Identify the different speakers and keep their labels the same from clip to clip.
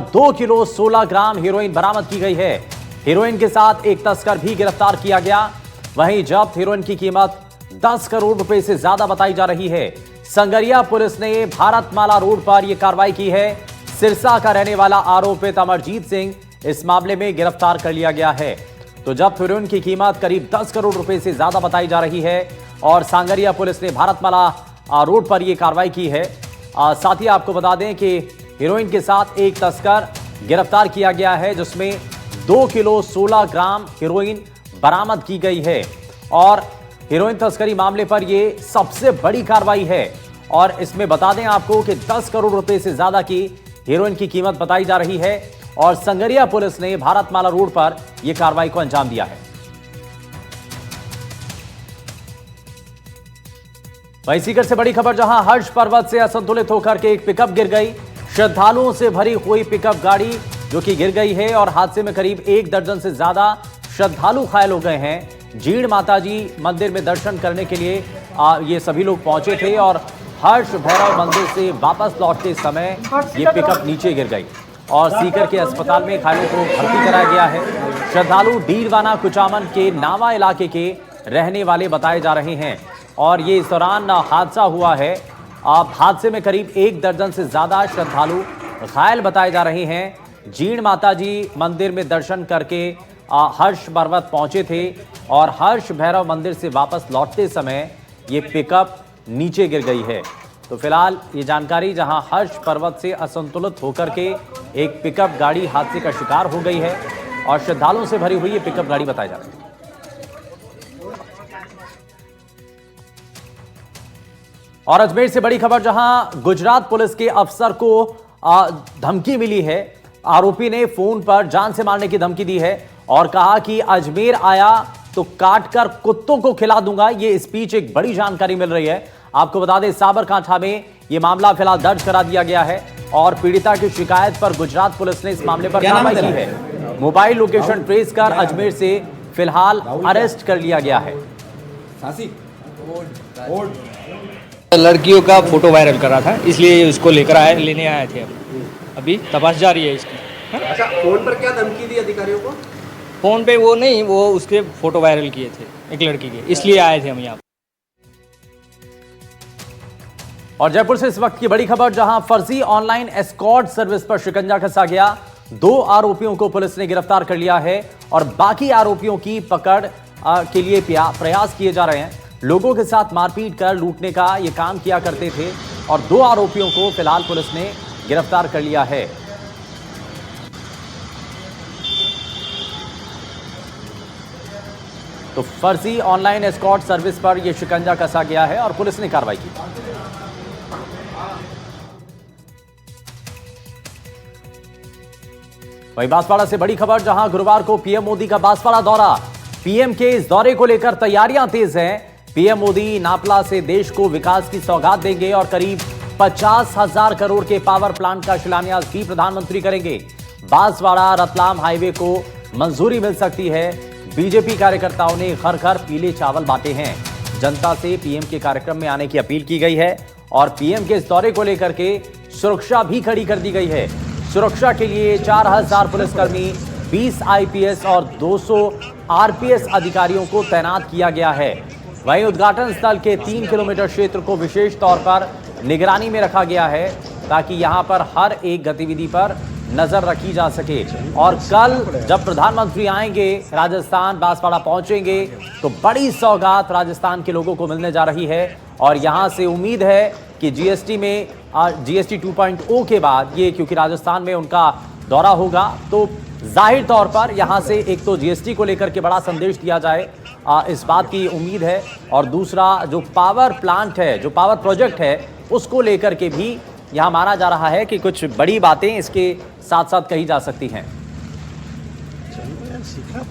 Speaker 1: 2 kilo 16 ग्राम heroine बरामद की गई है। हीरोइन के साथ एक तस्कर भी गिरफ्तार किया गया। वहीं जब्त हीरोइन की कीमत 10 करोड़ रुपए से ज्यादा बताई जा रही है। संगरिया पुलिस ने भारतमाला रोड पर यह कार्रवाई की है। सिरसा का रहने वाला आरोपित अमरजीत सिंह इस मामले में गिरफ्तार कर लिया गया है। तो जब्त हीरोइन की कीमत करीब 10 करोड़ रुपए से ज्यादा बताई जा रही है और सांगरिया पुलिस ने भारतमाला रोड पर यह कार्रवाई की है। साथ ही आपको बता दें कि हीरोइन के साथ एक तस्कर गिरफ्तार किया गया है, जिसमें 2 किलो 16 ग्राम हीरोइन बरामद की गई है और हीरोइन तस्करी मामले पर यह सबसे बड़ी कार्रवाई है। और इसमें बता दें आपको कि 10 करोड़ रुपए से ज्यादा की हीरोइन की कीमत बताई जा रही है और संगरिया पुलिस ने भारतमाला रोड पर यह कार्रवाई को अंजाम दिया है। वहीं सीकर से बड़ी खबर, जहां हर्ष पर्वत से असंतुलित होकर के एक पिकअप गिर गई। श्रद्धालुओं से भरी हुई पिकअप गाड़ी जो कि गिर गई है और हादसे में करीब 1 दर्जन से ज्यादा श्रद्धालु घायल हो गए हैं। जीण माताजी मंदिर में दर्शन करने के लिए ये सभी लोग पहुंचे थे और हर्ष भैरव मंदिर से वापस लौटते समय ये पिकअप नीचे गिर गई और सीकर के अस्पताल में घायलों को भर्ती कराया गया है। श्रद्धालु डीरवाना कुचामन के नावा इलाके के रहने वाले बताए जा रहे हैं और ये इस दौरान हादसा हुआ है। हादसे में करीब 1 दर्जन से ज्यादा श्रद्धालु घायल बताए जा रहे हैं। जीण माताजी मंदिर में दर्शन करके हर्ष पर्वत पहुंचे थे और हर्ष भैरव मंदिर से वापस लौटते समय ये पिकअप नीचे गिर गई है। तो फिलहाल ये जानकारी, जहां हर्ष पर्वत से असंतुलित होकर के एक पिकअप गाड़ी हादसे का शिकार हो गई है और श्रद्धालुओं से भरी हुई ये पिकअप गाड़ी बताई जा रही है। और अजमेर से बड़ी खबर, जहां गुजरात पुलिस के अफसर को धमकी मिली है। आरोपी ने फोन पर जान से मारने की धमकी दी है और कहा कि अजमेर आया तो काटकर कुत्तों को खिला दूंगा। ये स्पीच एक बड़ी जानकारी मिल रही है। आपको बता दें, साबरकांठा में यह मामला फिलहाल दर्ज करा दिया गया है और पीड़िता की शिकायत पर गुजरात पुलिस ने इस मामले पर कार्रवाई की है। मोबाइल लोकेशन ट्रेस कर अजमेर से फिलहाल अरेस्ट कर लिया गया है।
Speaker 2: लड़कियों का फोटो वायरल कर रहा था, इसलिए उसको लेने आए थे। अभी तपास जारी है इसकी।
Speaker 3: अच्छा, फोन पर क्या धमकी दी अधिकारियों को?
Speaker 2: फोन पे वो नहीं, वो उसके फोटो वायरल किए थे एक लड़की के, इसलिए आए थे हम यहाँ।
Speaker 1: और जयपुर से इस वक्त की बड़ी खबर, जहां फर्जी ऑनलाइन एस्कॉर्ट सर्विस पर शिकंजा कसा गया। 2 आरोपियों को पुलिस ने गिरफ्तार कर लिया है और बाकी आरोपियों की पकड़ के लिए प्रयास किए जा रहे हैं। लोगों के साथ मारपीट कर लूटने का ये काम किया करते थे और 2 आरोपियों को फिलहाल पुलिस ने गिरफ्तार कर लिया है। तो फर्जी ऑनलाइन एस्कॉर्ट सर्विस पर यह शिकंजा कसा गया है और पुलिस ने कार्रवाई की। वहीं बांसवाड़ा से बड़ी खबर, जहां गुरुवार को पीएम मोदी का बांसवाड़ा दौरा। पीएम के इस दौरे को लेकर तैयारियां तेज हैं। पीएम मोदी नापला से देश को विकास की सौगात देंगे और करीब 50,000 करोड़ के पावर प्लांट का शिलान्यास भी प्रधानमंत्री करेंगे। बांसवाड़ा रतलाम हाईवे को मंजूरी मिल सकती है। बीजेपी कार्यकर्ताओं ने घर घर पीले चावल बांटे हैं। जनता से पीएम के कार्यक्रम में आने की अपील की गई है और पीएम के इस दौरे को लेकर के सुरक्षा भी खड़ी कर दी गई है। सुरक्षा के लिए 4000 पुलिसकर्मी, 20 आईपीएस और 200 आरपीएस अधिकारियों को तैनात किया गया है। वहीं उद्घाटन स्थल के 3 किलोमीटर क्षेत्र को विशेष तौर पर निगरानी में रखा गया है ताकि यहां पर हर एक गतिविधि पर नजर रखी जा सके। और कल जब प्रधानमंत्री आएंगे, राजस्थान बांसवाड़ा पहुंचेंगे, तो बड़ी सौगात राजस्थान के लोगों को मिलने जा रही है और यहां से उम्मीद है कि जीएसटी 2.0 के बाद ये, क्योंकि राजस्थान में उनका दौरा होगा, तो जाहिर तौर पर यहां से एक तो जीएसटी को लेकर के बड़ा संदेश दिया जाए, इस बात की उम्मीद है। और दूसरा, जो पावर प्लांट है, जो पावर प्रोजेक्ट है, उसको लेकर के भी यहां माना जा रहा है कि कुछ बड़ी बातें इसके साथ साथ कही जा सकती हैं।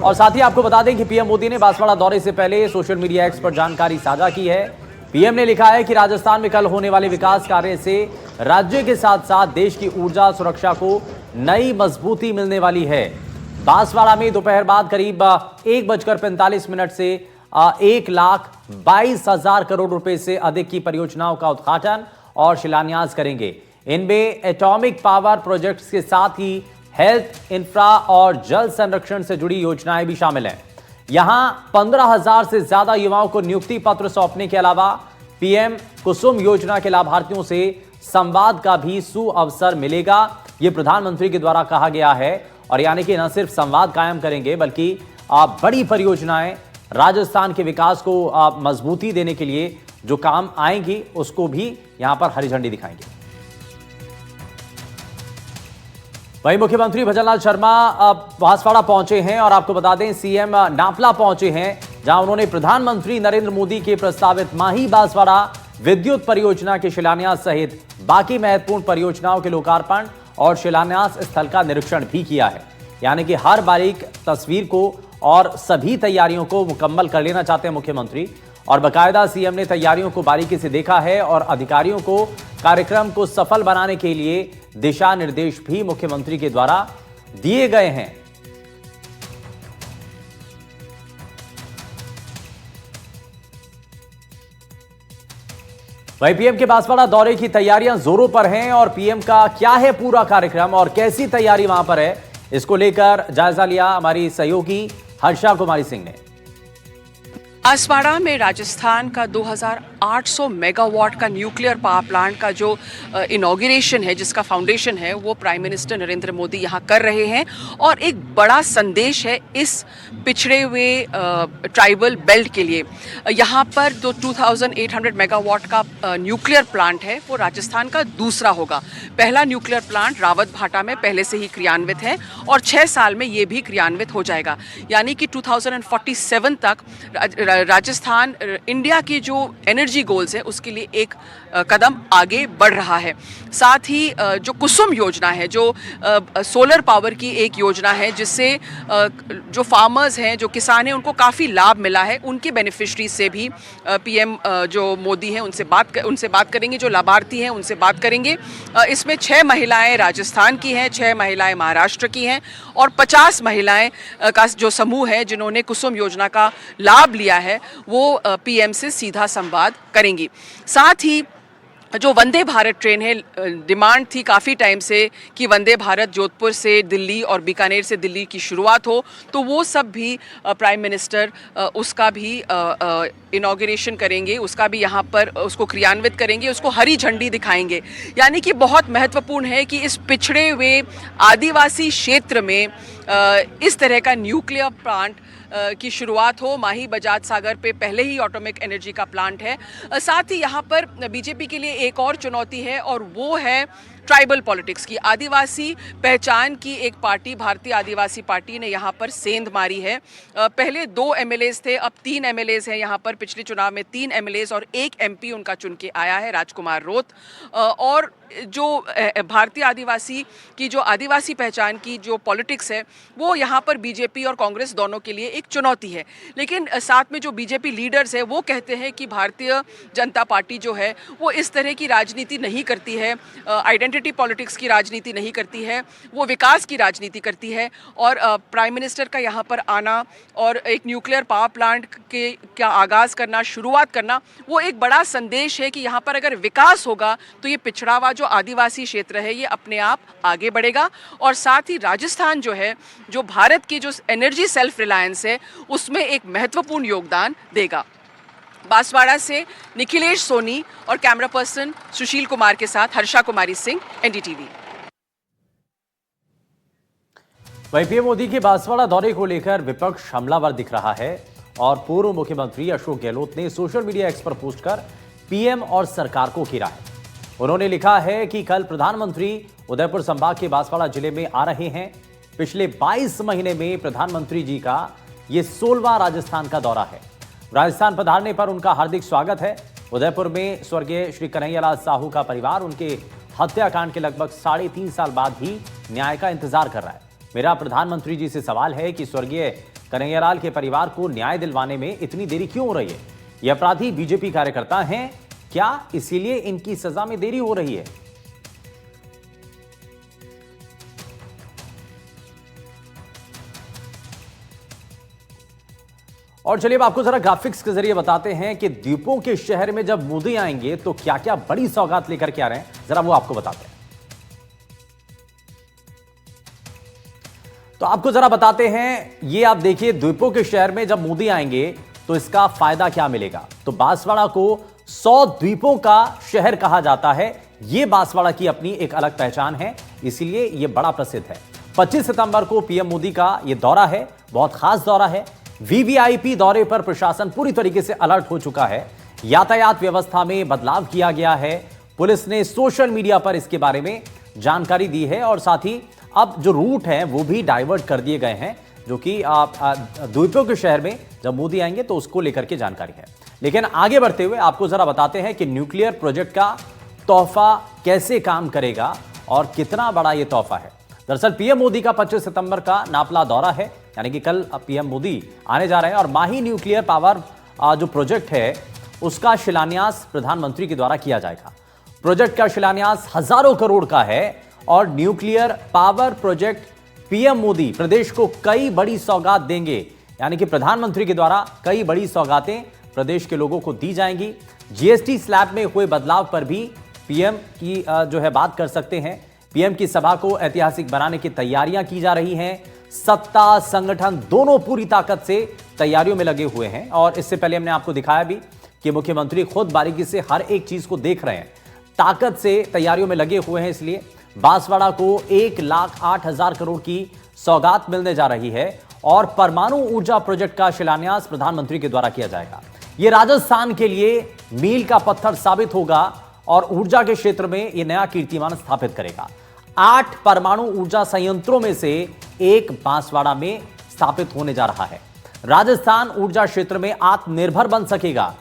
Speaker 1: और साथ ही आपको बता दें कि पीएम मोदी ने बांसवाड़ा दौरे से पहले सोशल मीडिया एक्स पर जानकारी साझा की है। पीएम ने लिखा है कि राजस्थान में कल होने वाले विकास कार्य से राज्य के साथ साथ देश की ऊर्जा सुरक्षा को नई मजबूती मिलने वाली है। बांसवाड़ा में दोपहर बाद करीब 1:45 से 1,22,000 करोड़ रुपए से अधिक की परियोजनाओं का उद्घाटन और शिलान्यास करेंगे। इनमें एटॉमिक पावर प्रोजेक्ट्स के साथ ही हेल्थ, इंफ्रा और जल संरक्षण से जुड़ी योजनाएं भी शामिल हैं। यहां 15,000 से ज्यादा युवाओं को नियुक्ति पत्र सौंपने के अलावा पीएम कुसुम योजना के लाभार्थियों से संवाद का भी सुअवसर मिलेगा। यह प्रधानमंत्री के द्वारा कहा गया है और यानी कि न सिर्फ संवाद कायम करेंगे बल्कि बड़ी परियोजनाएं राजस्थान के विकास को मजबूती देने के लिए जो काम आएंगी उसको भी यहां पर हरी झंडी दिखाएंगे। वहीं मुख्यमंत्री भजनलाल शर्मा बांसवाड़ा पहुंचे हैं और आपको बता दें सीएम नापला पहुंचे हैं, जहां उन्होंने प्रधानमंत्री नरेंद्र मोदी के प्रस्तावित माही बांसवाड़ा विद्युत परियोजना के शिलान्यास सहित बाकी महत्वपूर्ण परियोजनाओं के लोकार्पण और शिलान्यास स्थल का निरीक्षण भी किया है। यानी कि हर बारीक तस्वीर को और सभी तैयारियों को मुकम्मल कर लेना चाहते हैं मुख्यमंत्री, और बाकायदा सीएम ने तैयारियों को बारीकी से देखा है और अधिकारियों को कार्यक्रम को सफल बनाने के लिए दिशा निर्देश भी मुख्यमंत्री के द्वारा दिए गए हैं। वहीं पीएम के बांसवाड़ा दौरे की तैयारियां जोरों पर हैं और पीएम का क्या है पूरा कार्यक्रम और कैसी तैयारी वहां पर है, इसको लेकर जायजा लिया हमारी सहयोगी हर्षा कुमारी सिंह ने।
Speaker 4: बांसवाड़ा में राजस्थान का 2800 मेगावाट का न्यूक्लियर पावर प्लांट का जो इनॉग्रेशन है, जिसका फाउंडेशन है, वो प्राइम मिनिस्टर नरेंद्र मोदी यहाँ कर रहे हैं और एक बड़ा संदेश है इस पिछड़े हुए ट्राइबल बेल्ट के लिए। यहाँ पर जो 2800 मेगावाट का न्यूक्लियर प्लांट है वो राजस्थान का दूसरा होगा। पहला न्यूक्लियर प्लांट रावत भाटा में पहले से ही क्रियान्वित है और 6 साल में ये भी क्रियान्वित हो जाएगा, यानी कि 2047 तक राजस्थान इंडिया की जो एनर्जी गोल्स है उसके लिए एक कदम आगे बढ़ रहा है। साथ ही जो कुसुम योजना है, जो सोलर पावर की एक योजना है, जिससे जो फार्मर्स हैं, जो किसान हैं, उनको काफ़ी लाभ मिला है, उनके बेनिफिशरी से भी पीएम जो मोदी हैं उनसे बात करेंगे, जो लाभार्थी हैं उनसे बात करेंगे। इसमें 6 महिलाएं राजस्थान की हैं, 6 महिलाएं महाराष्ट्र की हैं और 50 महिलाएं का जो समूह है जिन्होंने कुसुम योजना का लाभ लिया है वो पीएम से सीधा संवाद करेंगी। साथ ही जो वंदे भारत ट्रेन है, डिमांड थी काफ़ी टाइम से कि वंदे भारत जोधपुर से दिल्ली और बीकानेर से दिल्ली की शुरुआत हो, तो वो सब भी प्राइम मिनिस्टर उसका भी इनॉग्रेशन करेंगे, उसका भी यहाँ पर उसको क्रियान्वित करेंगे, उसको हरी झंडी दिखाएंगे। यानी कि बहुत महत्वपूर्ण है कि इस पिछड़े हुए आदिवासी क्षेत्र में इस तरह का न्यूक्लियर प्लांट की शुरुआत हो। माही बजाज सागर पे पहले ही एटॉमिक एनर्जी का प्लांट है। साथ ही यहाँ पर बीजेपी के लिए एक और चुनौती है और वो है ट्राइबल पॉलिटिक्स की। आदिवासी पहचान की एक पार्टी, भारतीय आदिवासी पार्टी ने यहाँ पर सेंध मारी है। पहले 2 एमएलएज थे, अब 3 एमएलएज हैं यहाँ पर। पिछले चुनाव में 3 एमएलएज और 1 एमपी उनका चुन के आया है, राजकुमार रोत। और जो भारतीय आदिवासी की जो आदिवासी पहचान की जो पॉलिटिक्स है वो यहाँ पर बीजेपी और कांग्रेस दोनों के लिए एक चुनौती है। लेकिन साथ में जो बीजेपी लीडर्स है वो कहते हैं कि भारतीय जनता पार्टी जो है वो इस तरह की राजनीति नहीं करती है, आइडेंटिटी पॉलिटिक्स की राजनीति नहीं करती है, वो विकास की राजनीति करती है। और प्राइम मिनिस्टर का यहाँ पर आना और एक न्यूक्लियर पावर प्लांट का आगाज़ करना, शुरुआत करना, वो एक बड़ा संदेश है कि यहाँ पर अगर विकास होगा तो ये पिछड़ा हुआ जो आदिवासी क्षेत्र है ये अपने आप आगे बढ़ेगा। और साथ ही राजस्थान जो है, जो भारत की जो एनर्जी सेल्फ रिलायंस है उसमें एक महत्वपूर्ण योगदान देगा। बांसवाड़ा से निखिलेश सोनी और कैमरा पर्सन सुशील कुमार के साथ हर्षा कुमारी सिंह, एनडीटीवी।
Speaker 1: वहीं पीएम मोदी के बांसवाड़ा दौरे को लेकर विपक्ष हमलावर दिख रहा है और पूर्व मुख्यमंत्री अशोक गहलोत ने सोशल मीडिया एक्स पर पोस्ट कर पीएम और सरकार को घेरा है। उन्होंने लिखा है कि कल प्रधानमंत्री उदयपुर संभाग के बांसवाड़ा जिले में आ रहे हैं। पिछले 22 महीने में प्रधानमंत्री जी का यह 16वां राजस्थान का दौरा है। राजस्थान पधारने पर उनका हार्दिक स्वागत है। उदयपुर में स्वर्गीय श्री कन्हैयालाल साहू का परिवार उनके हत्याकांड के लगभग 3.5 साल बाद भी न्याय का इंतजार कर रहा है। मेरा प्रधानमंत्री जी से सवाल है कि स्वर्गीय कन्हैयालाल के परिवार को न्याय दिलवाने में इतनी देरी क्यों हो रही है? ये अपराधी बीजेपी कार्यकर्ता हैं क्या, इसीलिए इनकी सजा में देरी हो रही है? और चलिए अब आपको जरा ग्राफिक्स के जरिए बताते हैं कि द्वीपों के शहर में जब मोदी आएंगे तो क्या क्या बड़ी सौगात लेकर के आ रहे हैं, जरा वो आपको बताते हैं। तो आपको जरा बताते हैं, ये आप देखिए द्वीपों के शहर में जब मोदी आएंगे तो इसका फायदा क्या मिलेगा। तो बांसवाड़ा को 100 द्वीपों का शहर कहा जाता है। यह बांसवाड़ा की अपनी एक अलग पहचान है, इसीलिए यह बड़ा प्रसिद्ध है। 25 सितंबर को पीएम मोदी का यह दौरा है, बहुत खास दौरा है। वीवीआईपी दौरे पर प्रशासन पूरी तरीके से अलर्ट हो चुका है। यातायात व्यवस्था में बदलाव किया गया है। पुलिस ने सोशल मीडिया पर इसके बारे में जानकारी दी है और साथ ही अब जो रूट हैं वो भी डाइवर्ट कर दिए गए हैं, जो कि द्वीपों के शहर में जब मोदी आएंगे तो उसको लेकर के जानकारी है। लेकिन आगे बढ़ते हुए आपको जरा बताते हैं कि न्यूक्लियर प्रोजेक्ट का तोहफा कैसे काम करेगा और कितना बड़ा यह तोहफा है। दरअसल पीएम मोदी का 25 सितंबर का नापला दौरा है, यानी कि कल पीएम मोदी आने जा रहे हैं और माही न्यूक्लियर पावर जो प्रोजेक्ट है उसका शिलान्यास प्रधानमंत्री के द्वारा किया जाएगा। प्रोजेक्ट का शिलान्यास हजारों करोड़ का है और nuclear power project PM Modi प्रदेश को कई बड़ी सौगात देंगे, यानी कि प्रधानमंत्री के द्वारा कई बड़ी सौगातें प्रदेश के लोगों को दी जाएंगी। जीएसटी स्लैब में हुए बदलाव पर भी पीएम की जो है बात कर सकते हैं। पीएम की सभा को ऐतिहासिक बनाने की तैयारियां की जा रही हैं। सत्ता संगठन दोनों पूरी ताकत से तैयारियों में लगे हुए हैं और इससे पहले हमने आपको दिखाया भी कि मुख्यमंत्री खुद बारीकी से हर एक चीज को देख रहे हैं, ताकत से तैयारियों में लगे हुए हैं। इसलिए बांसवाड़ा को 1,08,000 करोड़ की सौगात मिलने जा रही है और परमाणु ऊर्जा प्रोजेक्ट का शिलान्यास प्रधानमंत्री के द्वारा किया जाएगा। यह राजस्थान के लिए मील का पत्थर साबित होगा और ऊर्जा के क्षेत्र में यह नया कीर्तिमान स्थापित करेगा। 8 परमाणु ऊर्जा संयंत्रों में से एक बांसवाड़ा में स्थापित होने जा रहा है। राजस्थान ऊर्जा क्षेत्र में आत्मनिर्भर बन सकेगा।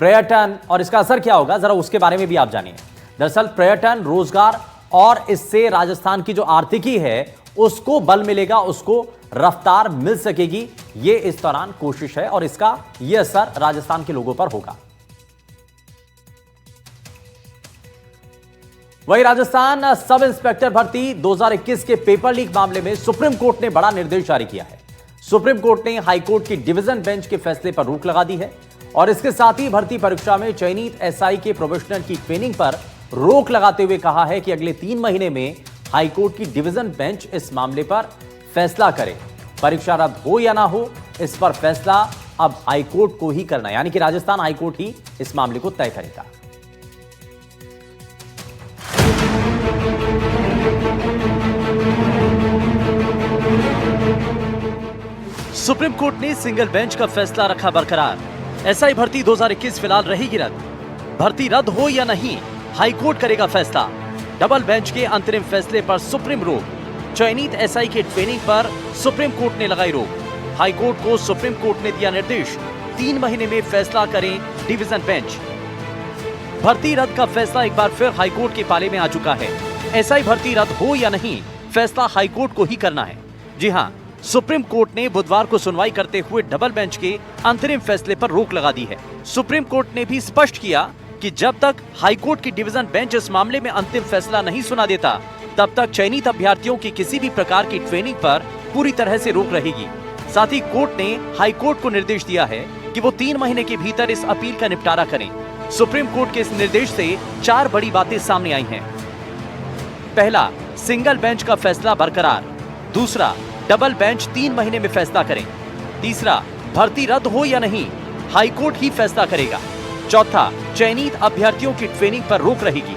Speaker 1: पर्यटन और इसका असर क्या होगा, जरा उसके बारे में भी आप जानिए। दरअसल पर्यटन, रोजगार और इससे राजस्थान की जो आर्थिकी है उसको बल मिलेगा, उसको रफ्तार मिल सकेगी। ये इस दौरान कोशिश है और इसका यह असर राजस्थान के लोगों पर होगा। वहीं राजस्थान सब इंस्पेक्टर भर्ती 2021 के पेपर लीक मामले में सुप्रीम कोर्ट ने बड़ा निर्देश जारी किया है। सुप्रीम कोर्ट ने हाईकोर्ट की डिवीजन बेंच के फैसले पर रोक लगा दी है और इसके साथ ही भर्ती परीक्षा में चयनित एसआई के प्रोबेशनर की ट्रेनिंग पर रोक लगाते हुए कहा है कि अगले 3 महीने में हाईकोर्ट की डिवीजन बेंच इस मामले पर फैसला करे। परीक्षा रद्द हो या ना हो, इस पर फैसला अब हाईकोर्ट को ही करना है, यानी कि राजस्थान हाईकोर्ट ही इस मामले को तय करेगा। सुप्रीम कोर्ट ने सिंगल बेंच का फैसला रखा बरकरार। एसआई भर्ती 2021 फिलहाल रहेगी रद्द। भर्ती रद्द हो या नहीं, हाईकोर्ट करेगा फैसला। डबल बेंच के अंतरिम फैसले पर सुप्रीम रोक। चयनित एसआई के ट्रेनिंग पर सुप्रीम कोर्ट ने लगाई रोक। हाईकोर्ट को सुप्रीम कोर्ट ने दिया निर्देश, 3 महीने में फैसला करें डिवीजन बेंच। भर्ती रद्द का फैसला एक बार फिर हाईकोर्ट के पाले में आ चुका है। एसआई भर्ती रद्द हो या नहीं, फैसला हाईकोर्ट को ही करना है। जी हां, सुप्रीम कोर्ट ने बुधवार को सुनवाई करते हुए डबल बेंच के अंतरिम फैसले पर रोक लगा दी है। सुप्रीम कोर्ट ने भी स्पष्ट किया कि जब तक हाईकोर्ट की डिवीजन बेंच इस मामले में अंतिम फैसला नहीं सुना देता, तब तक चयनित अभ्यर्थियों की किसी भी प्रकार की ट्रेनिंग पर पूरी तरह से रोक रहेगी। साथ ही कोर्ट ने हाईकोर्ट को निर्देश दिया है कि वो 3 महीने के भीतर इस अपील का निपटारा करें। सुप्रीम कोर्ट के इस निर्देश से 4 बड़ी बातें सामने आई हैं। पहला, सिंगल बेंच का फैसला बरकरार। दूसरा, डबल बेंच 3 महीने में फैसला करें। तीसरा, भर्ती रद्द हो या नहीं, हाईकोर्ट ही फैसला करेगा। चौथा, चयनित अभ्यर्थियों की ट्रेनिंग पर रोक रहेगी।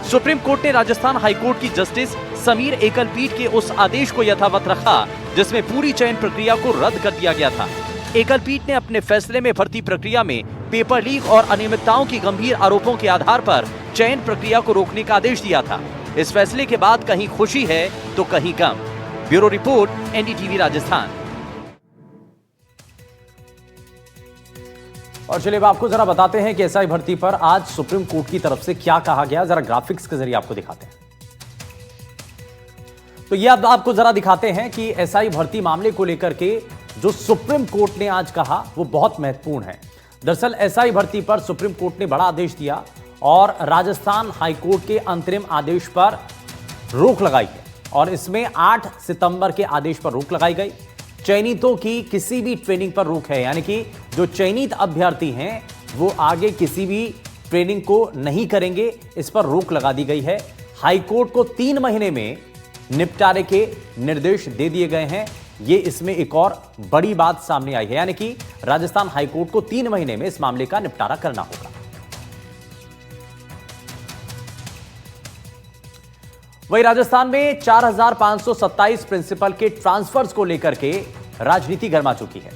Speaker 1: सुप्रीम कोर्ट ने राजस्थान हाईकोर्ट की जस्टिस समीर एकल पीठ के उस आदेश को यथावत रखा जिसमें पूरी चयन प्रक्रिया को रद्द कर दिया गया था। एकल पीठ ने अपने फैसले में भर्ती प्रक्रिया में पेपर लीक और अनियमितताओं की गंभीर आरोपों के आधार पर चयन प्रक्रिया को रोकने का आदेश दिया था। इस फैसले के बाद कहीं खुशी है तो कहीं गम। Bureau report, NDTV Rajasthan. और चलिए अब आपको जरा बताते हैं कि एसआई भर्ती पर आज सुप्रीम कोर्ट की तरफ से क्या कहा गया, जरा ग्राफिक्स के जरिए आपको दिखाते हैं। तो ये अब आपको जरा दिखाते हैं कि एसआई भर्ती मामले को लेकर के जो सुप्रीम कोर्ट ने आज कहा वो बहुत महत्वपूर्ण है। दरअसल एसआई भर्ती पर सुप्रीम कोर्ट ने बड़ा आदेश दिया और राजस्थान हाईकोर्ट के अंतरिम आदेश पर रोक लगाई है और इसमें 8 सितंबर के आदेश पर रोक लगाई गई। चयनितों की किसी भी ट्रेनिंग पर रोक है, यानी कि जो चयनित अभ्यर्थी हैं वो आगे किसी भी ट्रेनिंग को नहीं करेंगे, इस पर रोक लगा दी गई है। हाईकोर्ट को 3 महीने में निपटारे के निर्देश दे दिए गए हैं। ये इसमें एक और बड़ी बात सामने आई है, यानी कि राजस्थान हाईकोर्ट को 3 महीने में इस मामले का निपटारा करना होगा। वहीं राजस्थान में 4527 प्रिंसिपल के ट्रांसफर्स को लेकर के राजनीति गर्मा चुकी है।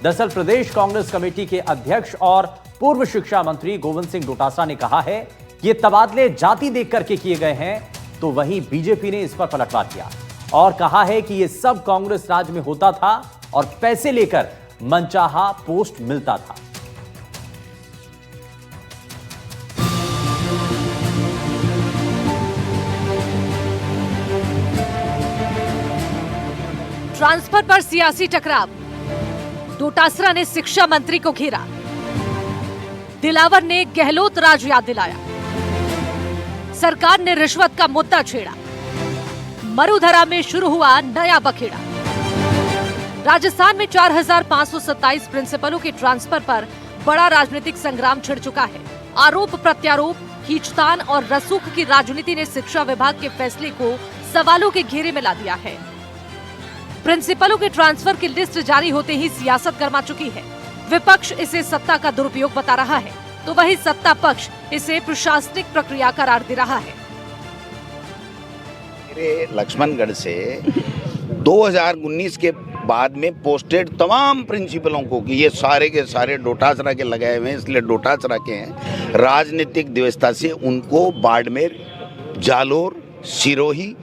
Speaker 1: दरअसल प्रदेश कांग्रेस कमेटी के अध्यक्ष और पूर्व शिक्षा मंत्री गोविंद सिंह डोटासरा ने कहा है कि ये तबादले जाति देख करके किए गए हैं, तो वहीं बीजेपी ने इस पर पलटवार किया और कहा है कि ये सब कांग्रेस राज में होता था और पैसे लेकर मनचाहा पोस्ट मिलता था।
Speaker 5: ट्रांसफर पर सियासी टकराव, डोटासरा ने शिक्षा मंत्री को घेरा, दिलावर ने गहलोत राज याद दिलाया, सरकार ने रिश्वत का मुद्दा छेड़ा, मरुधरा में शुरू हुआ नया बखेड़ा। राजस्थान में 4527 प्रिंसिपलों के ट्रांसफर पर बड़ा राजनीतिक संग्राम छिड़ चुका है। आरोप प्रत्यारोप, खींचतान और रसूख की राजनीति ने शिक्षा विभाग के फैसले को सवालों के घेरे में ला दिया है। प्रिंसिपलों के ट्रांसफर की लिस्ट जारी होते ही सियासत गर्मा चुकी है। विपक्ष इसे सत्ता का दुरुपयोग बता रहा है, तो वही सत्ता पक्ष इसे प्रशासनिक प्रक्रिया करार दे रहा है।
Speaker 6: मेरे लक्ष्मणगढ़ से 2019 के बाद में पोस्टेड तमाम प्रिंसिपलों को कि ये सारे के सारे डोटासरा के लगाए हुए हैं, इसलिए डोटासरा के हैं। राजनीतिक व्यवस्था से उनको बाड़मेर, जालोर, सिरोही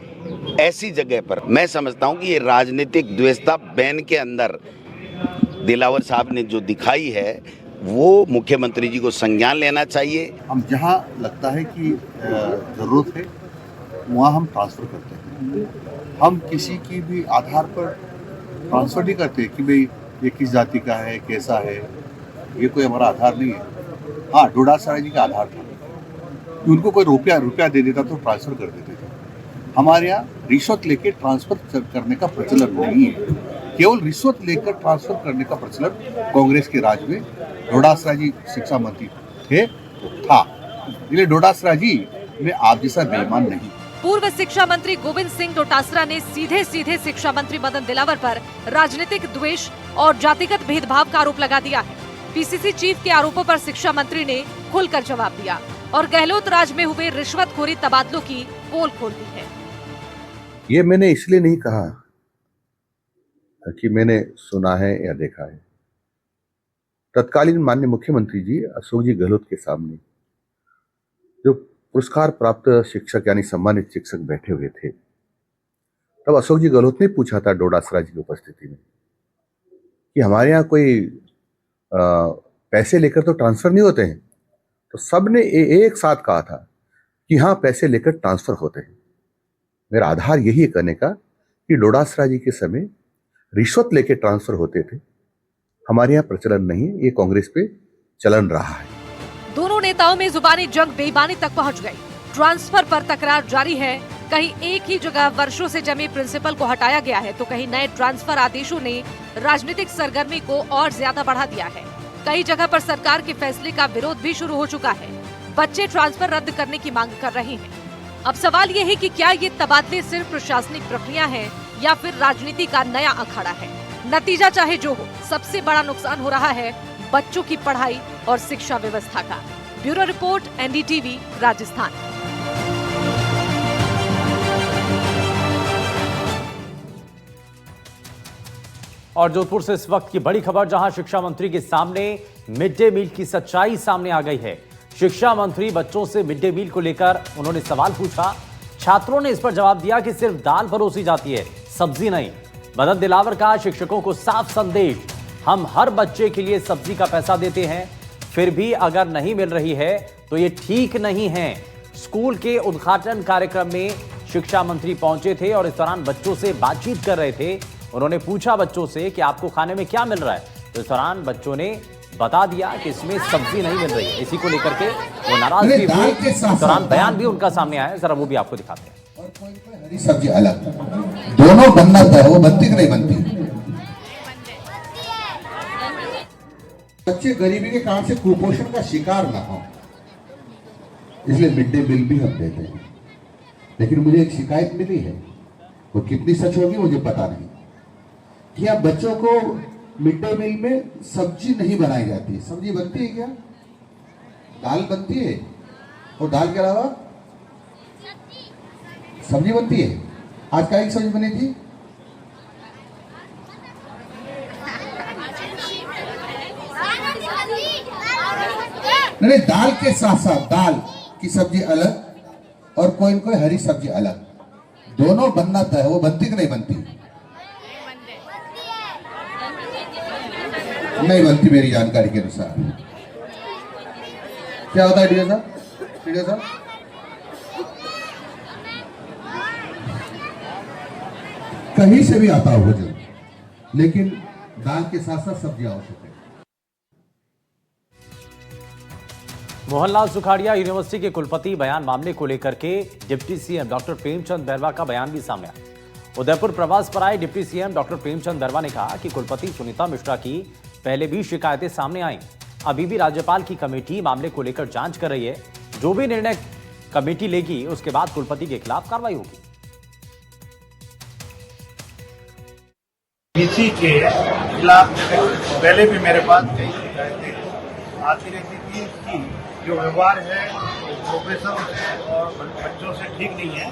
Speaker 6: ऐसी जगह पर मैं समझता हूं कि ये राजनीतिक द्वेषता बैन के अंदर दिलावर साहब ने जो दिखाई है वो मुख्यमंत्री जी को संज्ञान लेना चाहिए।
Speaker 7: हम जहां लगता है कि जरूरत है वहां हम ट्रांसफर करते हैं। हम किसी की भी आधार पर ट्रांसफर नहीं करते कि भाई ये किस जाति का है, कैसा है, ये कोई हमारा आधार नहीं है। हाँ, डोटासरा जी का आधार था कि उनको कोई रुपया दे देता तो ट्रांसफर कर देते थे। हमारे यहाँ रिश्वत लेके ट्रांसफर करने का प्रचलन नहीं है। केवल रिश्वत लेकर ट्रांसफर करने का प्रचलन कांग्रेस के राज में डोटासरा जी शिक्षा मंत्री थे तो था, इसलिए डोटासरा जी में आप जैसा बेईमान नहीं।
Speaker 5: पूर्व शिक्षा मंत्री गोविंद सिंह डोटासरा ने सीधे सीधे शिक्षा मंत्री मदन दिलावर पर राजनीतिक द्वेष और जातिगत भेदभाव का आरोप लगा दिया है। पीसीसी चीफ के आरोपों पर शिक्षा मंत्री ने खुलकर जवाब दिया और गहलोत राज में हुए रिश्वतखोरी तबादलों की पोल खोल दी है।
Speaker 7: ये मैंने इसलिए नहीं कहा कि मैंने सुना है या देखा है। तत्कालीन माननीय मुख्यमंत्री जी अशोक जी गहलोत के सामने जो पुरस्कार प्राप्त शिक्षक यानी सम्मानित शिक्षक बैठे हुए थे, तब अशोक जी गहलोत ने पूछा था डोटासरा जी की उपस्थिति में कि हमारे यहाँ कोई पैसे लेकर तो ट्रांसफर नहीं होते हैं, तो सबने एक साथ कहा था कि हाँ, पैसे लेकर ट्रांसफर होते हैं। मेरा आधार यही है कहने का कि डोटासरा जी के समय रिश्वत लेके ट्रांसफर होते थे। हमारे यहाँ प्रचलन नहीं है, ये कांग्रेस पे चलन रहा है।
Speaker 5: दोनों नेताओं में जुबानी जंग बेईमानी तक पहुंच गई। ट्रांसफर पर तकरार जारी है। कहीं एक ही जगह वर्षों से जमे प्रिंसिपल को हटाया गया है, तो कहीं नए ट्रांसफर आदेशों ने राजनीतिक सरगर्मी को और ज्यादा बढ़ा दिया है। कई जगह पर सरकार के फैसले का विरोध भी शुरू हो चुका है। बच्चे ट्रांसफर रद्द करने की मांग कर रहे हैं। अब सवाल ये है कि क्या ये तबादले सिर्फ प्रशासनिक प्रक्रिया है या फिर राजनीति का नया अखाड़ा है। नतीजा चाहे जो हो, सबसे बड़ा नुकसान हो रहा है बच्चों की पढ़ाई और शिक्षा व्यवस्था का। Bureau report, NDTV, Rajasthan.
Speaker 1: और जोधपुर से इस वक्त की बड़ी खबर, जहां शिक्षा मंत्री के सामने मिड डे मील की सच्चाई सामने आ गई है। शिक्षा मंत्री बच्चों से मिड डे मील को लेकर उन्होंने सवाल पूछा। छात्रों ने इस पर जवाब दिया कि सिर्फ दाल परोसी जाती है, सब्जी नहीं। मदन दिलावर का शिक्षकों को साफ संदेश, हम हर बच्चे के लिए सब्जी का पैसा देते हैं, फिर भी अगर नहीं मिल रही है तो ये ठीक नहीं है। स्कूल के उद्घाटन कार्यक्रम में शिक्षा मंत्री पहुंचे थे और इस दौरान बच्चों से बातचीत कर रहे थे। उन्होंने पूछा बच्चों से कि आपको खाने में क्या मिल रहा है, तो इस दौरान बच्चों ने बता दिया कि इसमें सब्जी नहीं मिल रही है। इसी को लेकर के वो नाराज भी हुए। इस दौरान बयान भी उनका सामने आया, जरा वो भी आपको दिखाते हैं।
Speaker 8: हरी सब्जी अलग, दोनों बनना है, वो बनती कि नहीं बनती। बच्चे गरीबी के कारण से कुपोषण का शिकार ना हो, इसलिए मिड डे मील भी हम देते हैं। लेकिन मुझे एक शिकायत मिली है वो कितनी सच होगी मुझे पता नहीं। कि यहाँ बच्चों को मिड डे मील में सब्जी नहीं बनाई जाती है। सब्जी बनती है क्या? दाल बनती है, और दाल के अलावा सब्जी बनती है। आज क्या एक सब्जी बनी थी? नहीं, दाल के साथ साथ दाल की सब्जी अलग और कोई न कोई हरी सब्जी अलग, दोनों बनना तय है। वो बनती कि नहीं बनती? नहीं बनती मेरी जानकारी के अनुसार। क्या होता है डीओ साहब? डीओ साहब, कहीं से भी आता हो भोजन, लेकिन दाल के साथ साथ सब्जी आवश्यक है।
Speaker 1: मोहनलाल सुखाड़िया यूनिवर्सिटी के कुलपति बयान मामले को लेकर के deputy CM doctor Premchand Bairwa का बयान भी सामने आया। उदयपुर प्रवास पर आए deputy CM doctor Premchand Bairwa ने कहा कि कुलपति सुनीता मिश्रा की पहले भी शिकायतें सामने आई। अभी भी राज्यपाल की कमेटी मामले को लेकर जांच कर रही है। जो भी निर्णय कमेटी लेगी उसके बाद कुलपति के खिलाफ कार्रवाई होगी।
Speaker 9: इसी के खिलाफ पहले भी मेरे पास कई शिकायतें आती रहती थी कि जो व्यवहार है प्रोफेसर से और बच्चों से ठीक नहीं है।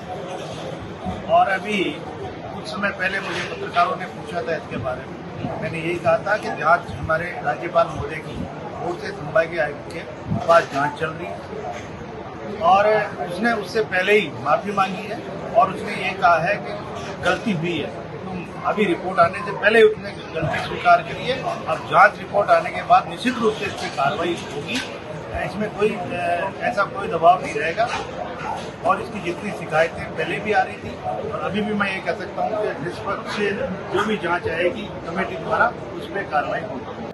Speaker 9: और अभी कुछ समय पहले मुझे पत्रकारों ने पूछा था इसके बारे में। मैंने यही कहा था कि जांच हमारे राज्यपाल महोदय की कोर्ट से संभागीय आयुक्त के पास जांच चल रही है, और उसने उससे पहले ही माफी मांगी है और उसने ये कहा है कि गलती हुई है। तुम अभी रिपोर्ट आने से पहले उसने गलती स्वीकार करी है। अब जांच रिपोर्ट आने के बाद निश्चित रूप से इस पर कार्रवाई होगी। इसमें कोई ऐसा कोई दबाव नहीं रहेगा। और इसकी जितनी शिकायतें पहले भी आ रही थी और अभी भी मैं ये कह सकता हूँ कि निष्पक्ष जो भी जांच आएगी कमेटी द्वारा उस पर कार्रवाई होगी।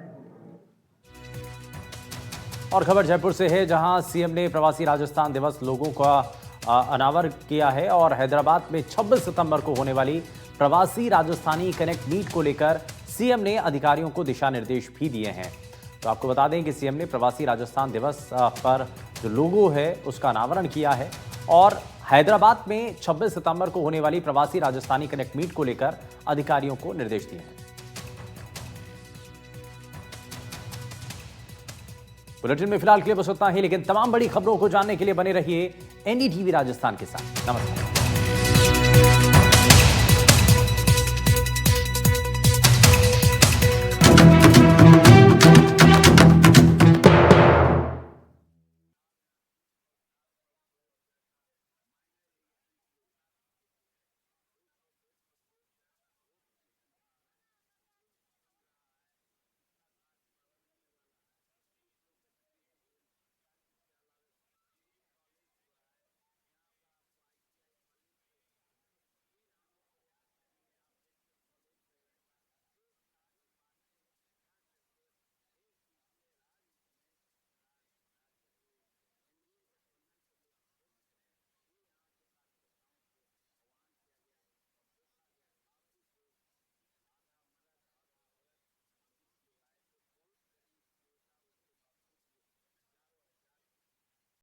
Speaker 1: और खबर जयपुर से है, जहां सीएम ने प्रवासी राजस्थान दिवस लोगों का अनावर किया है और हैदराबाद में 26 सितंबर को होने वाली प्रवासी राजस्थानी कनेक्ट मीट को लेकर सीएम ने अधिकारियों को दिशा निर्देश भी दिए हैं। तो आपको बता दें कि सीएम ने प्रवासी राजस्थान दिवस पर जो लोगो है उसका अनावरण किया है और हैदराबाद में 26 सितंबर को होने वाली प्रवासी राजस्थानी कनेक्ट मीट को लेकर अधिकारियों को निर्देश दिए हैं। बुलेटिन में फिलहाल के लिए बस उतना ही, लेकिन तमाम बड़ी खबरों को जानने के लिए बने रहिए एनडीटीवी राजस्थान के साथ। नमस्कार।